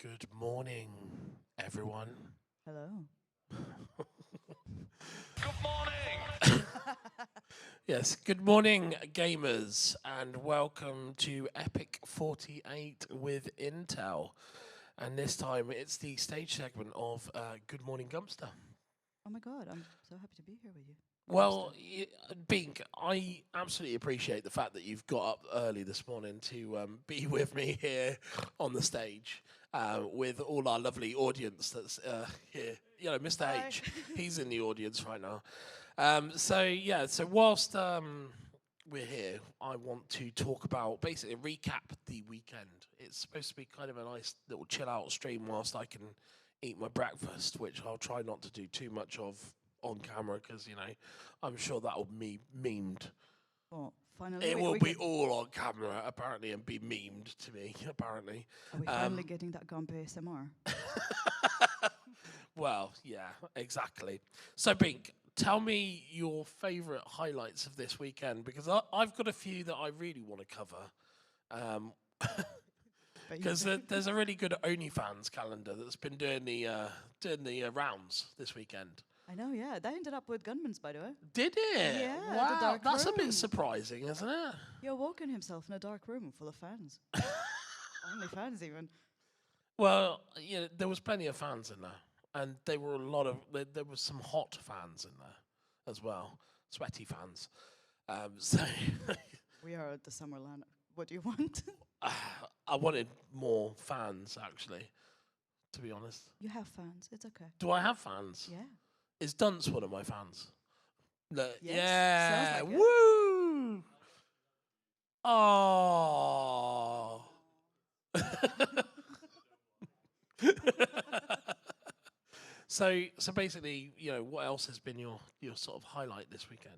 Good morning, everyone. Hello. Good morning! Yes, good morning, gamers, and welcome to EPIC48 with Intel. And this time it's the stage segment of Good Morning Gumpster. Oh my god, I'm so happy to be here with you. Well, Bink, I absolutely appreciate the fact that you've got up early this morning to be with me here on the stage with all our lovely audience that's here. You know, Mr. Hi. H, he's in the audience right now. So whilst we're here, I want to talk about, basically recap the weekend. It's supposed to be kind of a nice little chill out stream whilst I can eat my breakfast, which I'll try not to do too much of on camera because, you know, I'm sure that'll be memed. Well, finally, It we, will we be get, all on camera, apparently, and be memed to me, apparently. are we finally getting that Gump ASMR? Well, yeah, exactly. So, Bink, tell me your favourite highlights of this weekend because I've got a few that I really want to cover. But Because there's a really good OnlyFans calendar that's been doing the rounds this weekend. I know, yeah. That ended up with Gunman's, by the way. Did it? Yeah, the Wow, dark that's a room. bit surprising, isn't it? He awoken himself in a dark room full of fans. Only fans, even. Well, yeah, there was plenty of fans in there, and they were a lot of. There was some hot fans in there as well, sweaty fans. So We are at the Summerland. What do you want? I wanted more fans, actually. To be honest, You have fans. It's okay. do I have fans? Yeah. Is Dunce one of my fans? No, Yes, yeah, sounds like it. woo! Oh. So basically, you know, what else has been your sort of highlight this weekend?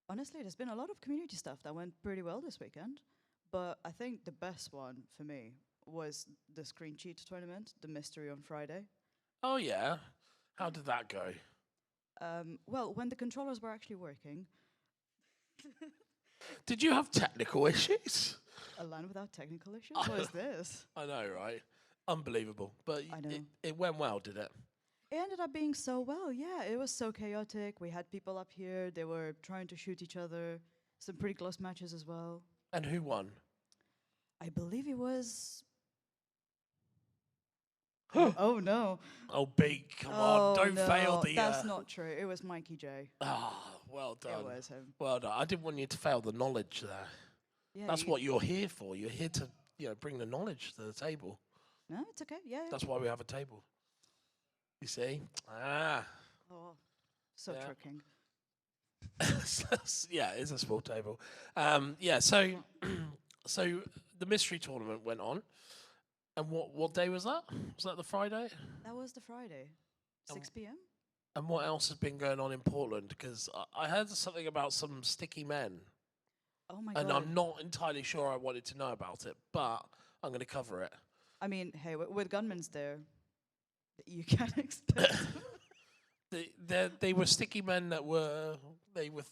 Honestly, there's been a lot of community stuff that went pretty well this weekend. But I think the best one for me was the Screen Cheat tournament, the mystery on Friday. Oh yeah, how did that go? Well, when the controllers were actually working, Did you have technical issues? a land without technical issues? What is this? I know, right? Unbelievable, but I know. it went well, did it? It ended up being so well, yeah. It was so chaotic. We had people up here, they were trying to shoot each other. Some pretty close matches as well. And who won? I believe it was. Oh no. Oh, big! Come on, Oh don't no. fail the. That's not true. It was Mikey J. Well done. It was him. Well done. I didn't want you to fail the knowledge there. Yeah, That's what you're here for. You're here to, you know, bring the knowledge to the table. No, it's okay. Yeah. That's why we have a table. You see? Ah. Oh, so Yeah. tricking. Yeah, it's a small table. Yeah, so so the mystery tournament went on. And what day was that? Was that the Friday? That was the Friday, 6 p.m. And what else has been going on in Portland? Because I heard something about some sticky men. Oh my And god. I'm not entirely sure I wanted to know about it, but I'm going to cover it. I mean, hey, with gunmen's there, you can expect. They were sticky men that were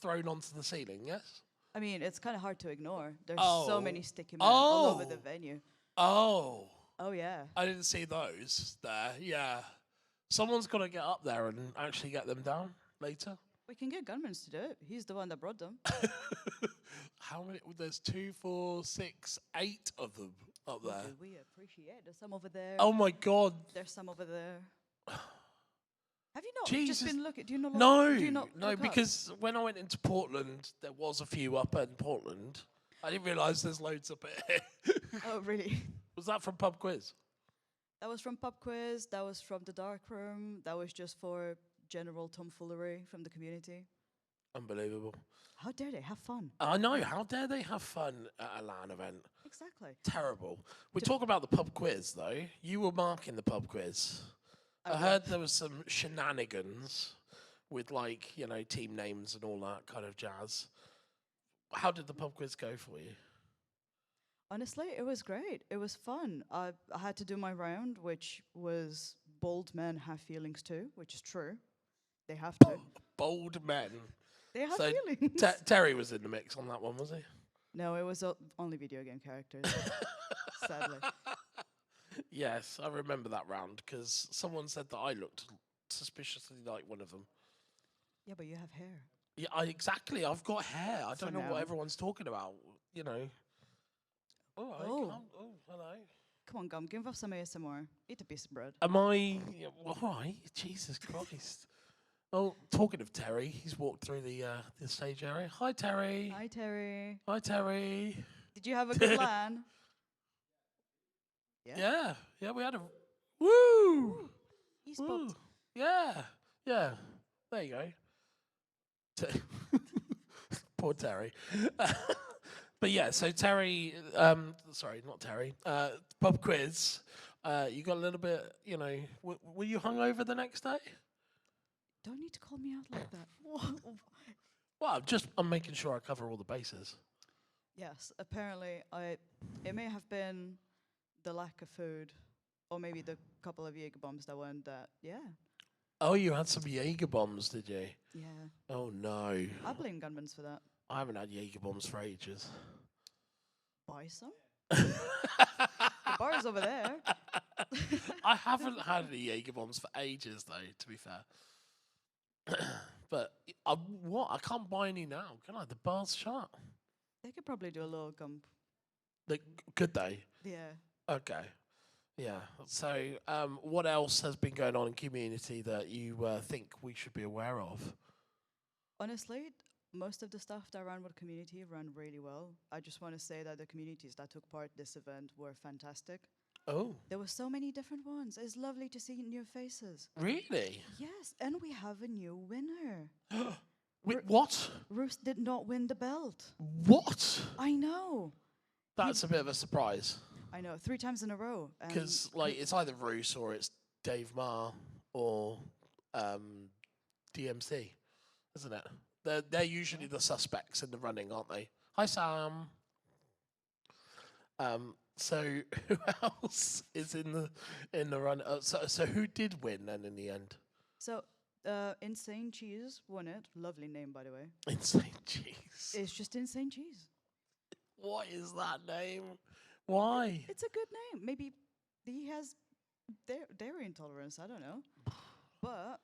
thrown onto the ceiling. Yes. I mean, it's kind of hard to ignore. There's Oh. so many sticky men all over Oh. the venue. Oh, Oh yeah. I didn't see those there. Yeah, someone's got to get up there and actually get them down later. We can get gunmen's to do it. He's the one that brought them. How many? There's 2, 4, 6, 8 of them up there. Okay, we appreciate. There's some over there. Oh my God! There's some over there. Have you not Jesus. just been looking? Do you not? No, Do you not no, look up? because when I went into Portland, there was a few up in Portland. I didn't realise there's loads up here. Oh really? Was that from Pub Quiz? That was from Pub Quiz. That was from the Dark Room. That was just for general tomfoolery from the community. Unbelievable. How dare they have fun? I know. How dare they have fun at a LAN event? Exactly. Terrible. We talk about the pub quiz though. You were marking the pub quiz. I heard there was some shenanigans with, like, you know, team names and all that kind of jazz. How did the pub quiz go for you? Honestly, it was great. It was fun. I had to do my round, which was bold men have feelings too, which is true. They have to. Bold men. They have So feelings. Terry was in the mix on that one, was he? No, it was only video game characters. Sadly. Yes, I remember that round because someone said that I looked suspiciously like one of them. Yeah, but you have hair. Yeah, exactly. I've got hair. I For don't know what now. everyone's talking about. You know. All right. Oh, Oh, hello. come on, Gum. Give us some ASMR. Eat a piece of bread. Am I? Yeah, all right. Jesus Christ. Oh, talking of Terry, he's walked through the stage area. Hi, Terry. Hi, Terry. Hi, Terry. Did you have a good LAN? Yeah. Yeah, yeah. We had a woo, Woo. He spoke. woo. Yeah, yeah. There you go. Poor Terry. But yeah, so Terry, sorry, not Terry, pub quiz. You got a little bit, you know, were you hungover the next day? Don't need to call me out like that. Well, I'm making sure I cover all the bases. Yes, apparently it may have been the lack of food, or maybe the couple of Jaeger bombs that weren't that. Yeah, Oh, you had some Jaeger bombs, did you? yeah. Oh no, I blame gunmen's for that. I haven't had Jaeger bombs for ages. Buy some. The bar is over there. I haven't had any Jaeger bombs for ages, though. To be fair, but what? I can't buy any now, can I? The bar's shut. They could probably do a little gump. Like, could they? Yeah. Okay. Yeah. So, what else has been going on in community that you think we should be aware of? Honestly, most of the stuff that ran with the community ran really well. I just want to say that the communities that took part this event were fantastic. Oh, There were so many different ones. It's lovely to see new faces. really? Yes, and we have a new winner. Wait, Ru- what? Roos did not win the belt. What? I know. That's a bit of a surprise I know. 3 times in a row. And because, like, it's either Roos or it's Dave Marr or DMC, isn't it? They're usually the suspects in the running, aren't they? Hi, Sam. So who else is in the run? So who did win then in the end? so, Insane Cheese won it. Lovely name, by the way. Insane Cheese. It's just Insane Cheese. What is that name? Why? It's a good name. Maybe he has dairy intolerance. I don't know. But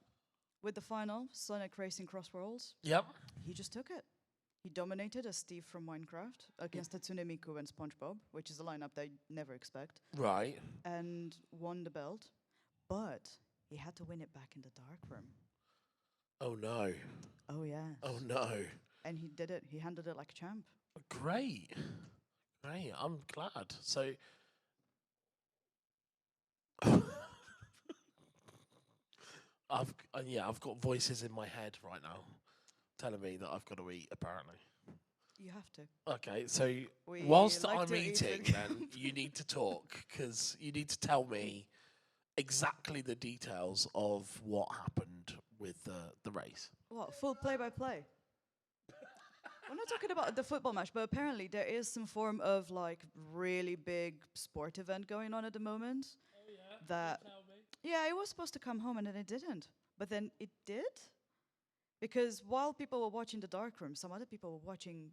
with the final, Sonic Racing Cross Worlds, Yep. he just took it. He dominated as Steve from Minecraft against Hatsune Miku and SpongeBob, which is a lineup that you never expect, Right. and won the belt. But he had to win it back in the dark room. Oh no. Oh yeah. Oh no. And he did it. He handled it like a champ. Great. Great. I'm glad. So. I've got voices in my head right now telling me that I've got to eat. Apparently. You have to. Okay, so We whilst like I'm to eat eating, with then you need to talk because you need to tell me exactly the details of what happened with the race. What? Full play-by-play. We're not talking about the football match, but apparently there is some form of like really big sport event going on at the moment. Oh yeah. That Tell me. yeah, it was supposed to come home and then it didn't. But then it did. Because while people were watching the dark room, some other people were watching,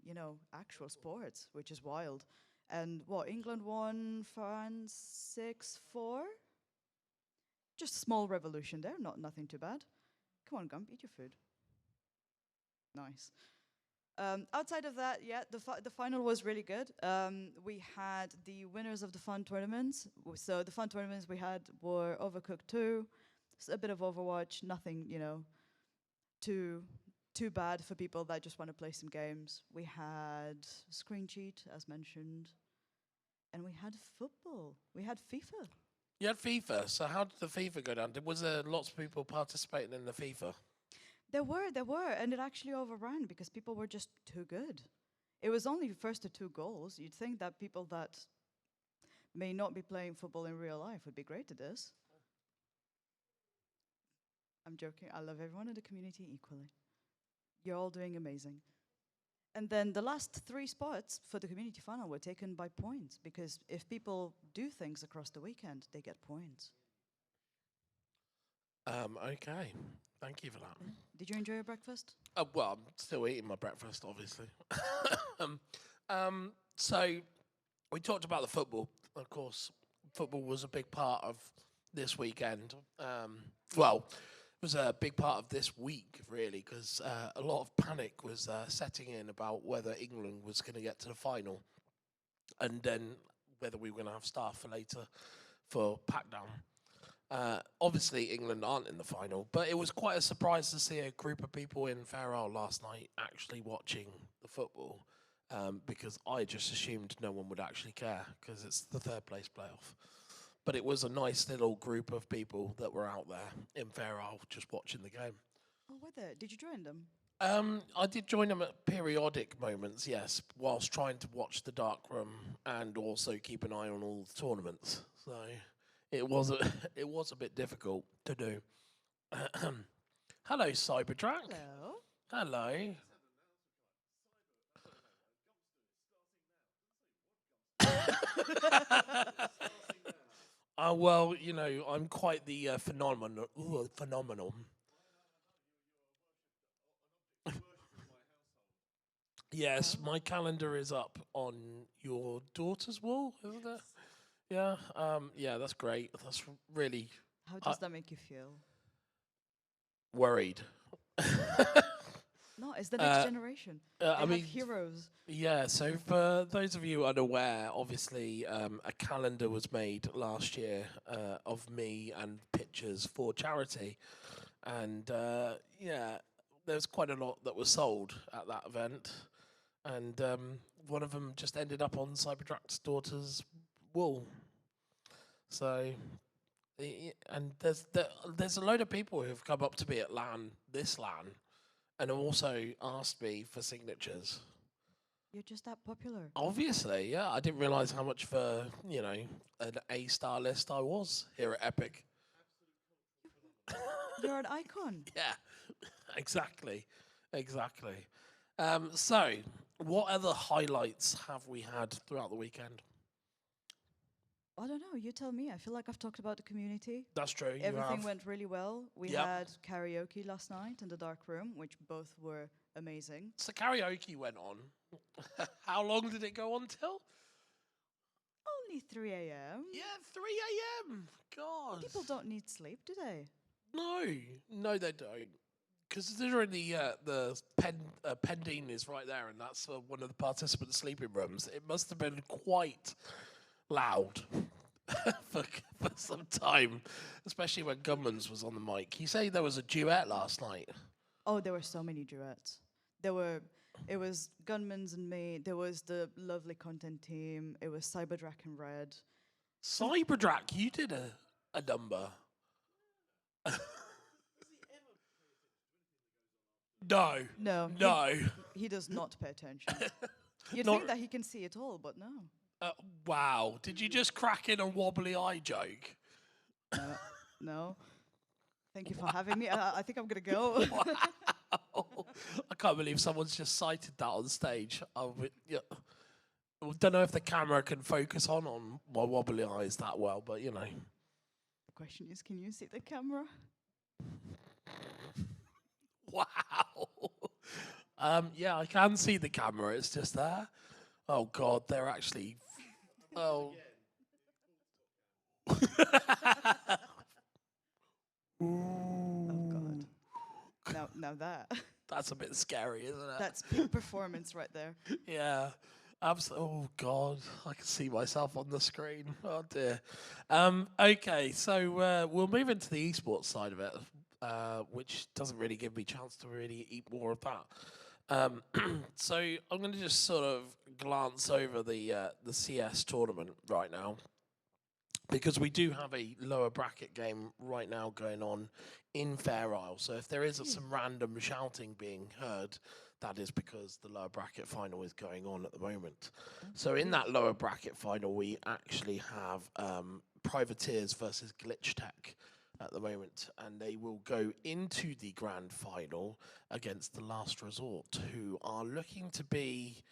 actual sports, which is wild. And what, England won, France 6-4? Just a small revolution there, nothing too bad. Come on, Gump, eat your food. Nice. Outside of that, yeah, the final was really good. We had the winners of the fun tournaments. So the fun tournaments we had were Overcooked 2, a bit of Overwatch, nothing, too bad for people that just want to play some games. We had Screen Cheat, as mentioned, and we had football. We had FIFA. You had FIFA. So how did the FIFA go down? Was there lots of people participating in the FIFA? There were, and it actually overran because people were just too good. It was only first to 2 goals. You'd think that people that may not be playing football in real life would be great at this. I'm joking. I love everyone in the community equally. You're all doing amazing. And then the last 3 spots for the community final were taken by points, because if people do things across the weekend, they get points. Okay. Thank you for that. Yeah. Did you enjoy your breakfast? Well, I'm still eating my breakfast, obviously. So we talked about the football, of course. football was a big part of this weekend. Well, it was a big part of this week, really, because a lot of panic was setting in about whether England was going to get to the final, and then whether we were going to have staff for later for pack down. Obviously, England aren't in the final, but it was quite a surprise to see a group of people in Fair Isle last night actually watching the football, because I just assumed no one would actually care because it's the third place playoff. But it was a nice little group of people that were out there in Fair Isle just watching the game. Oh, were there? Did you join them? I did join them at periodic moments, yes, whilst trying to watch the dark room and also keep an eye on all the tournaments. So it was a, it was a bit difficult to do. Hello, Cyberdrac. Hello. Hello. Well, you know, I'm quite the phenomenon. Yes, my calendar is up on your daughter's wall, isn't it? Yeah. Yeah, that's great. That's really How does that make you feel? worried. No, it's the next generation. They I have mean, heroes. yeah. So for those of you unaware, obviously, a calendar was made last year of me and pictures for charity, and yeah, there's quite a lot that was sold at that event, and one of them just ended up on Cyberdrac's daughter's wall. So, and there's a load of people who've come up to me at this LAN, and have also asked me for signatures. You're just that popular. Obviously, yeah, I didn't realise how much of a, you know, an A-star list I was here at Epic. You're an icon. Yeah, exactly, exactly. So, what other highlights have we had throughout the weekend? I don't know. You tell me. I feel like I've talked about the community. That's true. Everything went really well. We Yep. had karaoke last night in the dark room, which both were amazing. So karaoke went on. How long did it go on till? Only 3 a.m. Yeah, 3 a.m. God. People don't need sleep, do they? No, they don't. Considering the Pendine is right there, and that's one of the participants' sleeping rooms, it must have been quite loud for some time, especially when Gummans was on the mic. You say there was a duet last night. Oh, there were so many duets. It was Gunmans and me. There was the lovely content team. It was Cyberdrac and Red. Cyberdrac, you did a number. No. No. No. He does not pay attention. You'd Not- think that he can see it all, but no. Wow. Did you just crack in a wobbly eye joke? No. Thank you for having me. I think I'm going to go. Wow. I can't believe someone's just cited that on stage. I don't know if the camera can focus on my wobbly eyes that well, but you know. The question is, can you see the camera? Wow. Yeah, I can see the camera. It's just there. Oh God, they're actually. Oh. Oh, God. Now that. That's a bit scary, isn't it? That's peak performance right there. Yeah. Absolutely. Oh God, I can see myself on the screen. Oh dear. Okay, so we'll move into the esports side of it, which doesn't really give me a chance to really eat more of that. So I'm going to just sort of glance over the CS tournament right now, because we do have a lower bracket game right now going on in Fair Isle. So if there is some random shouting being heard, that is because the lower bracket final is going on at the moment. So in that lower bracket final, we actually have Privateers versus Glitch Tech at the moment, and they will go into the grand final against the Last Resort, who are looking to be,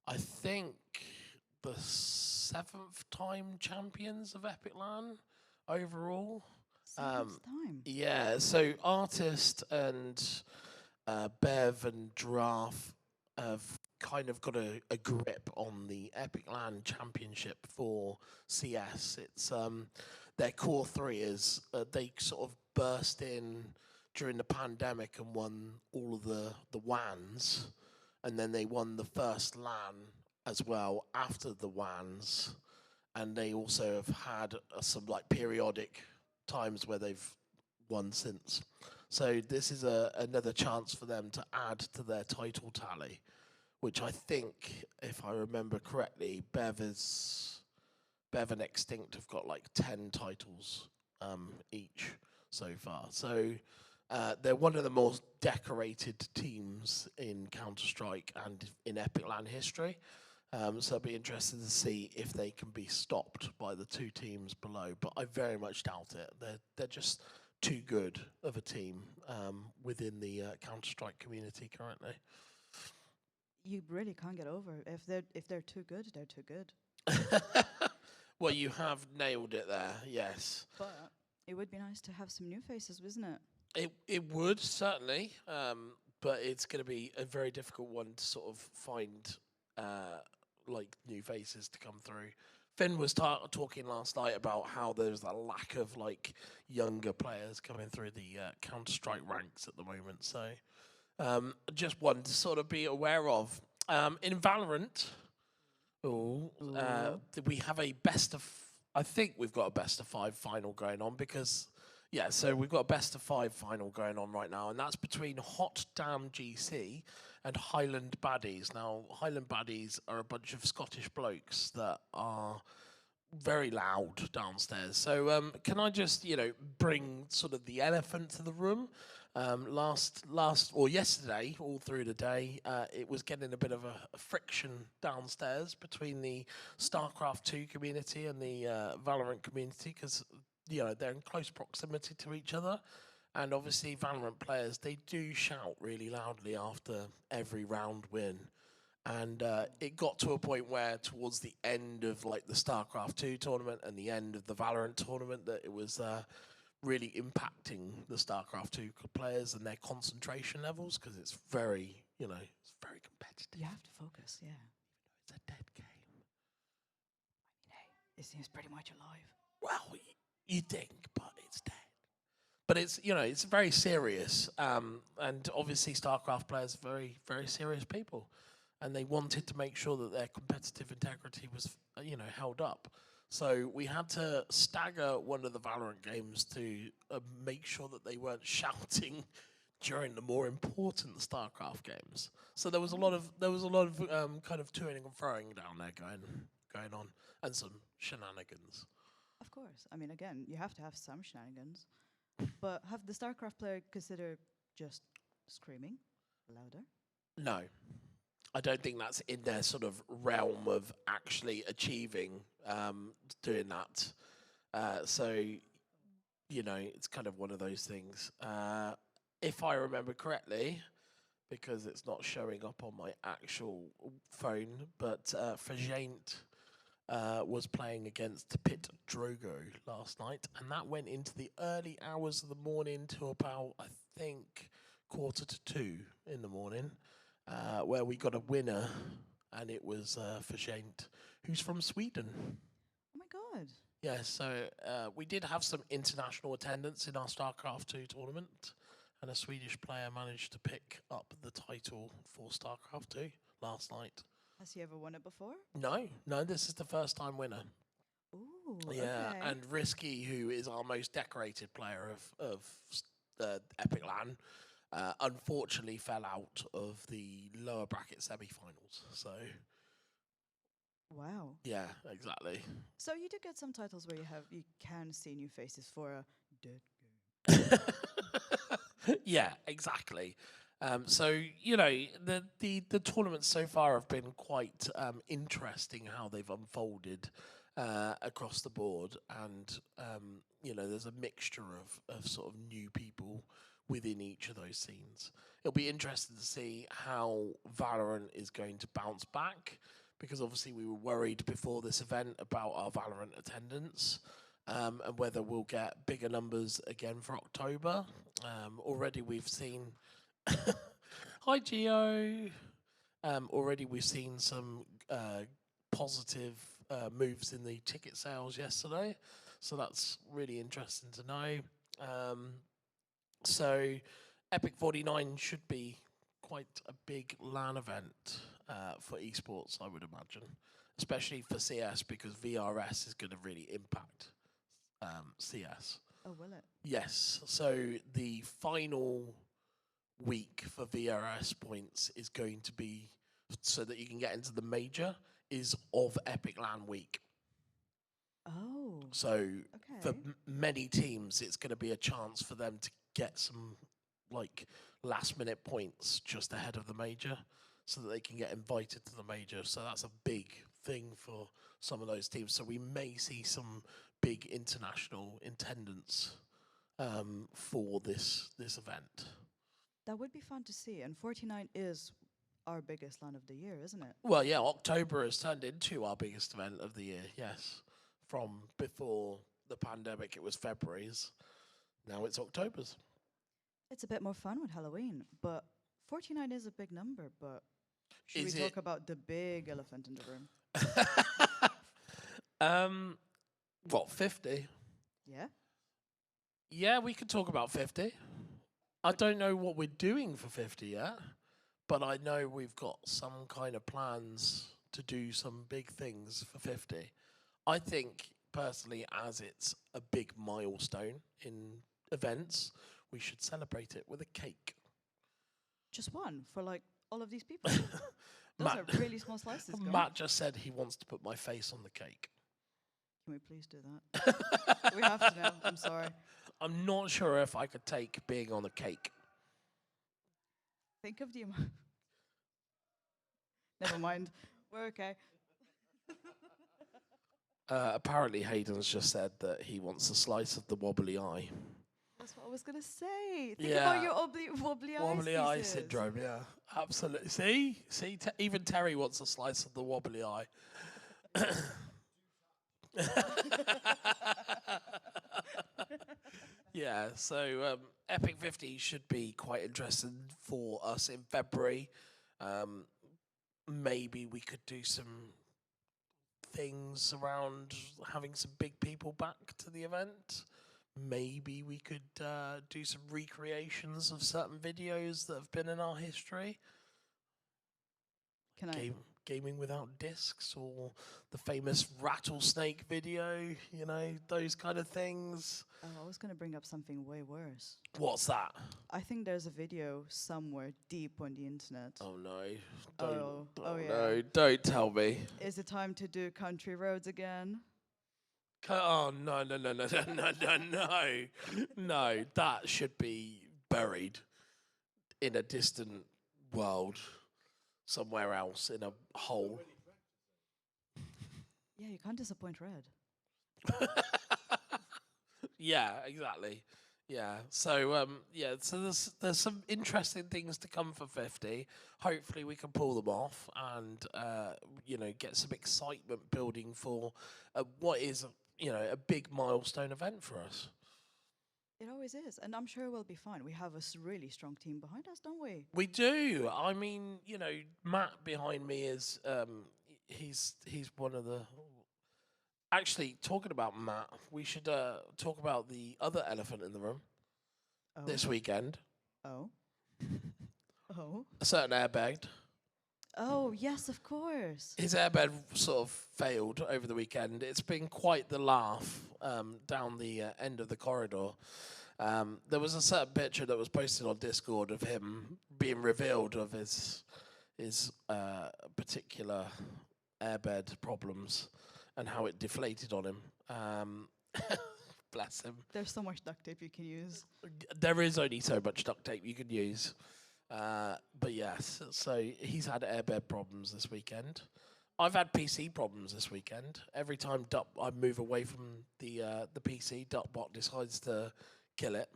I think, the 7th time champions of Epic LAN overall. 7th time. Yeah, so Artist and Bev and Giraffe have kind of got a grip on the Epic Land Championship for CS. It's their core three is they sort of burst in during the pandemic and won all of the WANs, and then they won the first LAN as well after the WANs, and they also have had some like periodic times where they've won since. So this is another chance for them to add to their title tally, which I think, if I remember correctly, Bev and Extinct have got like 10 titles each so far. So they're one of the most decorated teams in Counter-Strike and in Epic LAN history. So I'd be interested to see if they can be stopped by the two teams below, but I very much doubt it. They're just too good of a team within the Counter-Strike community currently. You really can't get over if they're too good, they're too good. Well, you have nailed it there, yes. But it would be nice to have some new faces, wouldn't it? It would, certainly, but it's going to be a very difficult one to sort of find like new faces to come through. Finn was talking last night about how there's a lack of like younger players coming through the Counter-Strike ranks at the moment. So just one to sort of be aware of. In Valorant, we have a I think we've got a best of 5 final going on because, yeah, so we've got a best of 5 final going on right now, and that's between Hot Damn GC and Highland Baddies. Now, Highland Baddies are a bunch of Scottish blokes that are very loud downstairs. So can I just, bring sort of the elephant to the room? Yesterday, all through the day, it was getting a bit of a friction downstairs between the StarCraft 2 community and the Valorant community because, they're in close proximity to each other. And obviously, Valorant players, they do shout really loudly after every round win. And it got to a point where towards the end of like the StarCraft 2 tournament and the end of the Valorant tournament that it was really impacting the StarCraft 2 players and their concentration levels because it's very, it's very competitive. You have to focus, yeah. It's a dead game. Hey, it seems pretty much alive. Well, you think, but it's dead. But it's, it's very serious. And obviously StarCraft players are very, very serious people. And they wanted to make sure that their competitive integrity was, held up. So we had to stagger one of the Valorant games to make sure that they weren't shouting during the more important StarCraft games. So there was a lot of kind of toing and throwing down there going on, and some shenanigans. Of course. I mean, again, you have to have some shenanigans. But have the StarCraft player considered just screaming louder? No. I don't think that's in their sort of realm of actually achieving doing that. So, it's kind of one of those things. If I remember correctly, because it's not showing up on my actual phone, but Fajaint was playing against Pit Drogo last night, and that went into the early hours of the morning to about, I think, 1:45 in the morning. Where we got a winner, and it was Fajaint, who's from Sweden. Oh my god. Yeah, so we did have some international attendance in our StarCraft 2 tournament, and a Swedish player managed to pick up the title for StarCraft 2 last night. Has he ever won it before? No, this is the first time winner. Ooh, yeah, okay. and Risky, who is our most decorated player of Epic LAN, unfortunately fell out of the lower bracket semi-finals. So, wow. yeah, exactly. So you do get some titles where you can see new faces for a dead game. Yeah, exactly. So the tournaments so far have been quite interesting how they've unfolded across the board, and there's a mixture of sort of new people within each of those scenes. It'll be interesting to see how Valorant is going to bounce back, because obviously we were worried before this event about our Valorant attendance, and whether we'll get bigger numbers again for October. Already we've seen... Hi, Gio! Already we've seen some positive moves in the ticket sales yesterday, so that's really interesting to know. So EPIC49 should be quite a big LAN event for esports, I would imagine, especially for CS, because VRS is going to really impact CS. Oh, will it? Yes, so the final week for VRS points is going to be, so that you can get into the major, is of Epic LAN week. Oh. So Okay. for many teams, it's going to be a chance for them to get some like last minute points just ahead of the major, so that they can get invited to the major. So that's a big thing for some of those teams. So we may see some big international attendance for this event. That would be fun to see. And 49 is our biggest LAN of the year, isn't it? Well, yeah, October has turned into our biggest event of the year, yes. From before the pandemic, it was February's. Now it's October's. It's a bit more fun with Halloween, but 49 is a big number, but should Is we it- talk about the big elephant in the room? What, 50? Yeah? Yeah, we could talk about 50. I don't know what we're doing for 50 yet, but I know we've got some kind of plans to do some big things for 50. I think, personally, as it's a big milestone in events, we should celebrate it with a cake. Just one for like all of these people. Those Matt, are really small slices. Go on. Matt just said he wants to put my face on the cake. Can we please do that? We have to now. I'm sorry. I'm not sure if I could take being on a cake. Think of the amount. Never mind. We're okay. Apparently, Hayden's just said that he wants a slice of the wobbly eye. That's what I was gonna say. Think Yeah. about your wobbly eyes. Wobbly eye pieces. syndrome, yeah. Absolutely. See, even Terry wants a slice of the wobbly eye. Yeah, so Epic 50 should be quite interesting for us in February. Maybe we could do some things around having some big people back to the event. Maybe we could do some recreations of certain videos that have been in our history. Can I? Gaming without discs, or the famous rattlesnake video, you know, those kind of things. Oh, I was gonna bring up something way worse. What's that? I think there's a video somewhere deep on the internet. Oh no. Oh, yeah. No, don't tell me. Is it time to do country roads again? Oh no. No, that should be buried in a distant world, somewhere else in a hole. Yeah, you can't disappoint Red. Yeah, exactly. Yeah. So so there's some interesting things to come for 50. Hopefully we can pull them off and get some excitement building for what is a big milestone event for us. It always is, and I'm sure we'll be fine. We have a really strong team behind us, don't we? We do. I mean, Matt behind me is he's one of the. Actually, talking about Matt, we should talk about the other elephant in the room Oh. this weekend. Oh. Oh. A certain airbag. Oh, yes, of course. His airbed sort of failed over the weekend. It's been quite the laugh down the end of the corridor. There was a certain picture that was posted on Discord of him being revealed of his particular airbed problems and how it deflated on him. Bless him. There's so much duct tape you can use. There is only so much duct tape you can use. But yes, so he's had airbed problems this weekend. I've had PC problems this weekend. Every time I move away from the PC, Duckbot decides to kill it.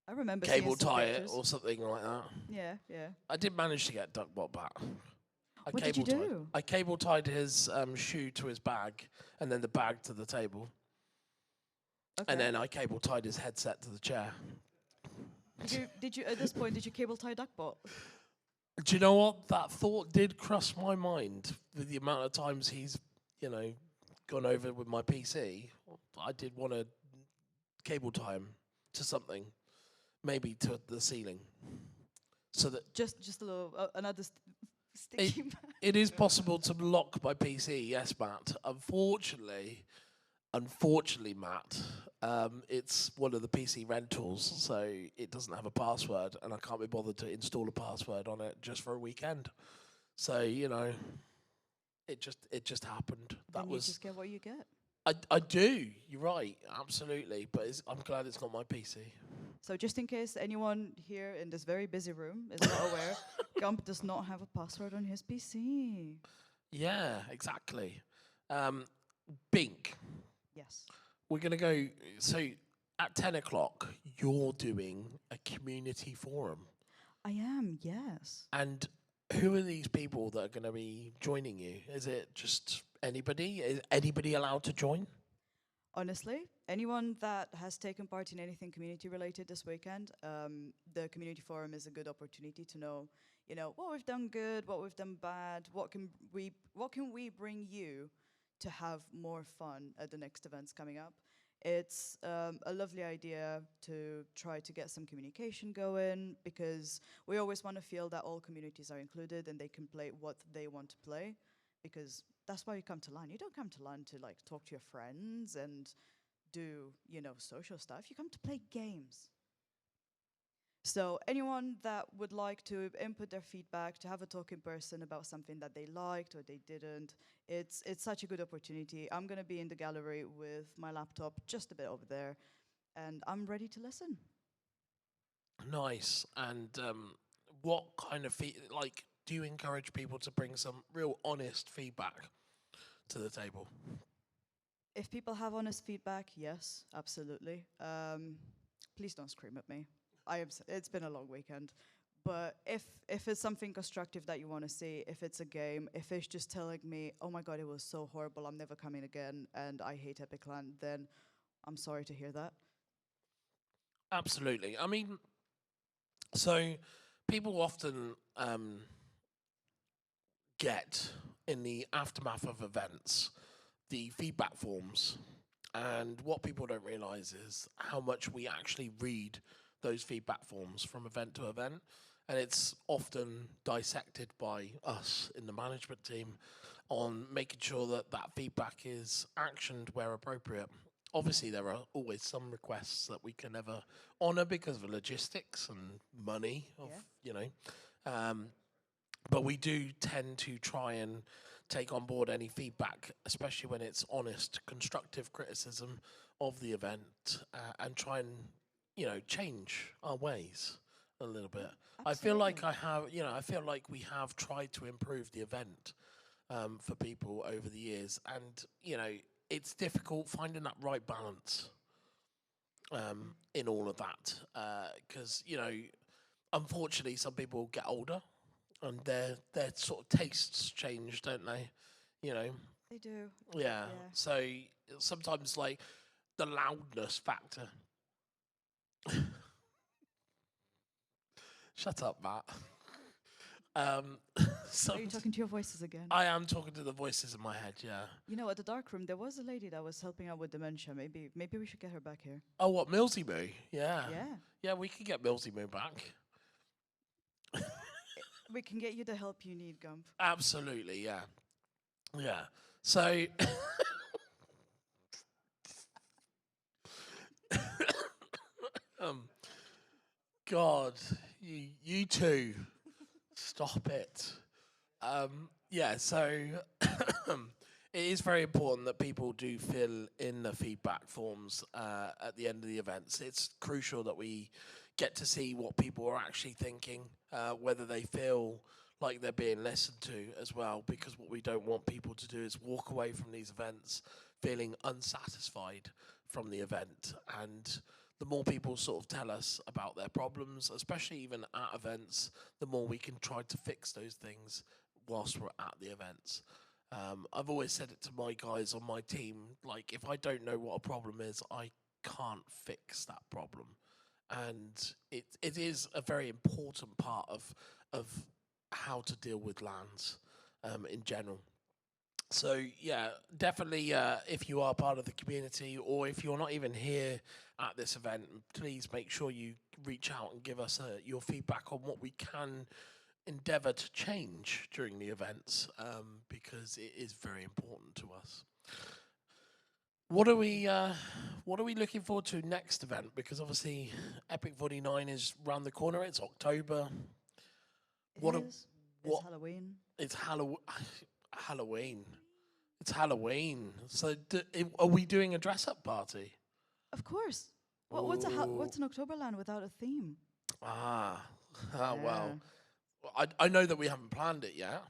I remember Cable seeing some tie it pictures. or something like that. Yeah, yeah. I did manage to get Duckbot back. What did you do? I cable tied his shoe to his bag and then the bag to the table. Okay. And then I cable tied his headset to the chair. Did you at this point did you cable tie Duckbot? Do you know what? That thought did cross my mind with the amount of times he's, gone over with my PC. I did want to cable time to something, maybe to the ceiling, so that Just a little another it, sticky. it is possible to lock my PC. Yes, Matt. Unfortunately, Matt, it's one of the PC rentals, so it doesn't have a password, and I can't be bothered to install a password on it just for a weekend. So it just happened. Then you just get what you get. I do. You're right, absolutely. But I'm glad it's not my PC. So just in case anyone here in this very busy room is not aware, Gump does not have a password on his PC. Yeah, exactly. Bink. Yes. We're gonna go. So at 10 o'clock, you're doing a community forum, I am, yes. and who are these people that are going to be joining you? Is it just anybody? Is anybody allowed to join? Honestly, anyone that has taken part in anything community related this weekend, the community forum is a good opportunity to know, what we've done good, what we've done bad, what can we bring you to have more fun at the next events coming up. It's a lovely idea to try to get some communication going because we always want to feel that all communities are included and they can play what they want to play because that's why you come to LAN. You don't come to LAN to like talk to your friends and do, social stuff. You come to play games. So anyone that would like to input their feedback, to have a talk in person about something that they liked or they didn't, it's such a good opportunity. I'm going to be in the gallery with my laptop just a bit over there, and I'm ready to listen. Nice. And what kind of do you encourage people to bring some real honest feedback to the table? If people have honest feedback, yes, absolutely. Please don't scream at me. It's been a long weekend. But if it's something constructive that you want to see, if it's a game, if it's just telling me, oh my god, it was so horrible, I'm never coming again, and I hate Epic Land, then I'm sorry to hear that. Absolutely. I mean, so people often get in the aftermath of events the feedback forms, and what people don't realize is how much we actually read those feedback forms from event to event, and it's often dissected by us in the management team on making sure that that feedback is actioned where appropriate. Obviously, there are always some requests that we can never honour because of logistics and money, um, but we do tend to try and take on board any feedback, especially when it's honest, constructive criticism of the event, and try and change our ways a little bit. I feel like I feel like we have tried to improve the event for people over the years, and it's difficult finding that right balance in all of that because unfortunately some people get older and their sort of tastes change, don't they? You know, They do. yeah. Yeah. So sometimes like the loudness factor. Shut up, Matt. Um, Are you talking to your voices again? I am talking to the voices in my head. Yeah. At the dark room, there was a lady that was helping out with dementia. Maybe we should get her back here. Oh, what Millsy Moo? Yeah. Yeah. Yeah, we could get Millsy Moo back. We can get you the help you need, Gump. Absolutely. Yeah. Yeah. So. God, you two, stop it. Yeah, so it is very important that people do fill in the feedback forms at the end of the events. It's crucial that we get to see what people are actually thinking, whether they feel like they're being listened to as well, because what we don't want people to do is walk away from these events feeling unsatisfied from the event. And the more people sort of tell us about their problems, especially even at events, the more we can try to fix those things whilst we're at the events. I've always said it to my guys on my team, like if I don't know what a problem is, I can't fix that problem. And it is a very important part of how to deal with LANs in general. So yeah, definitely if you are part of the community or if you're not even here at this event, please make sure you reach out and give us your feedback on what we can endeavour to change during the events, because it is very important to us. What are we looking forward to next event? Because obviously EPIC49 is round the corner. It's October. It is. It's what Halloween. it's Halloween. It's Halloween. So are we doing a dress up party? Of course. What's an Octoberland without a theme? Well. Yeah. I know that we haven't planned it yet,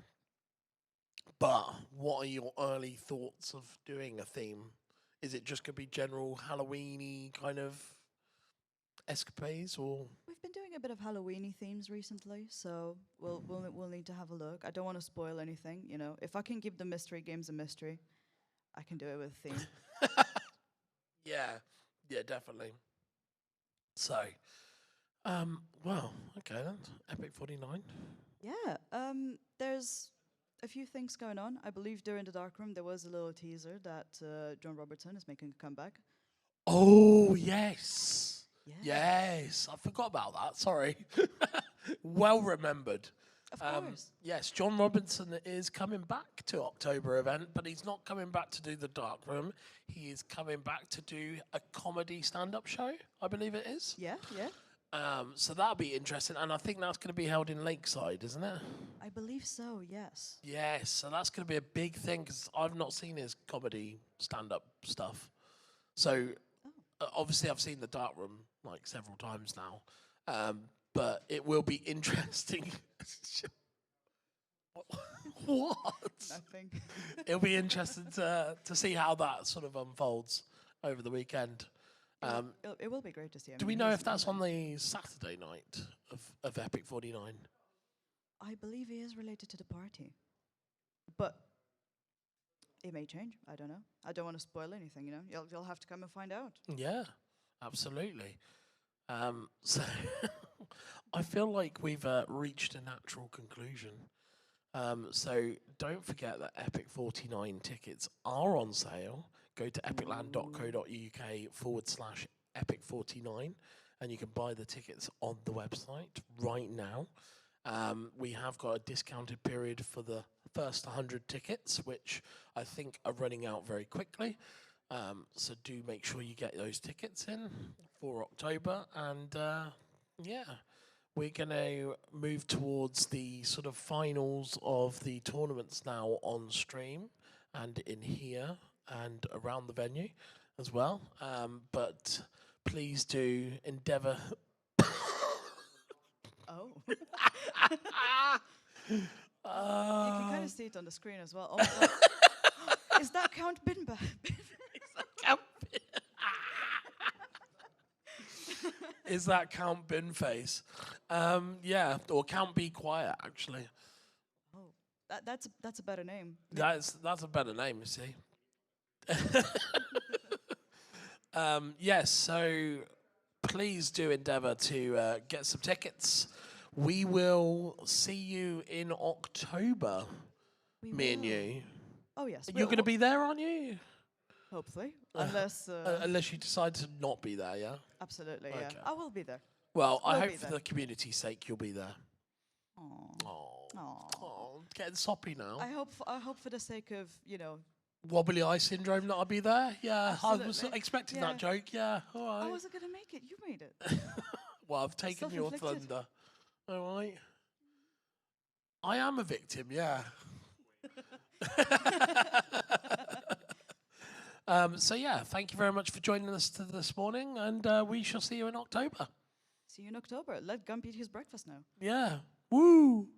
but what are your early thoughts of doing a theme? Is it just going to be general Halloweeny kind of escapades, or? We've been doing a bit of Halloweeny themes recently, so we'll need to have a look. I don't want to spoil anything, you know. If I can keep the mystery games a mystery, I can do it with a theme. Yeah, definitely. So, well, okay then. EPIC49. Yeah, there's a few things going on. I believe during the dark room there was a little teaser that John Robertson is making a comeback. Oh yes, Yeah. yes. I forgot about that. Sorry. Well remembered. Of course. Yes, John Robinson is coming back to October event, but he's not coming back to do the dark room. He is coming back to do a comedy stand-up show, I believe it is. Yeah. So that'll be interesting, and I think that's going to be held in Lakeside, isn't it? I believe so, yes. Yes, so that's going to be a big thing because I've not seen his comedy stand-up stuff. So obviously I've seen the dark room like several times now, but it will be interesting. What? Nothing. It'll be interesting to see how that sort of unfolds over the weekend. It will be great to see him. Do we know if that's on the Saturday night of EPIC49? I believe he is related to the party. But it may change. I don't know. I don't want to spoil anything, you know. You'll have to come and find out. Yeah, absolutely. So I feel like we've reached a natural conclusion. So don't forget that EPIC49 tickets are on sale. Go to epicland.co.uk/EPIC49 and you can buy the tickets on the website right now. We have got a discounted period for the first 100 tickets, which I think are running out very quickly. So do make sure you get those tickets in for October. And yeah, we're going to move towards the sort of finals of the tournaments now on stream and in here and around the venue as well. But please do endeavour. Oh. You can kind of see it on the screen as well. Oh my God. Is that Count Binba? Is that Count Binface? Yeah, or Count Be Quiet, actually. Oh, that's a better name. That's a better name, you see. Yes, so please do endeavour to get some tickets. We will see you in October, me and you. Oh yes. You're going to be there, aren't you? Hopefully, unless Unless you decide to not be there, yeah? absolutely, Okay. yeah. I will be there. Well, I We'll hope be for there. the community's sake you'll be there. Aww. Oh, getting soppy now. I hope for the sake of, you know. Wobbly eye syndrome that I'll be there. Yeah, I was Absolutely. expecting Yeah. that joke. Yeah, all right. I wasn't gonna make it. You made it. Well, I've taken your Self-inflicted. thunder. All right. I am a victim, yeah. So yeah, thank you very much for joining us this morning, and we shall see you in October. See you in October. Let Gump eat his breakfast now. Yeah. Woo!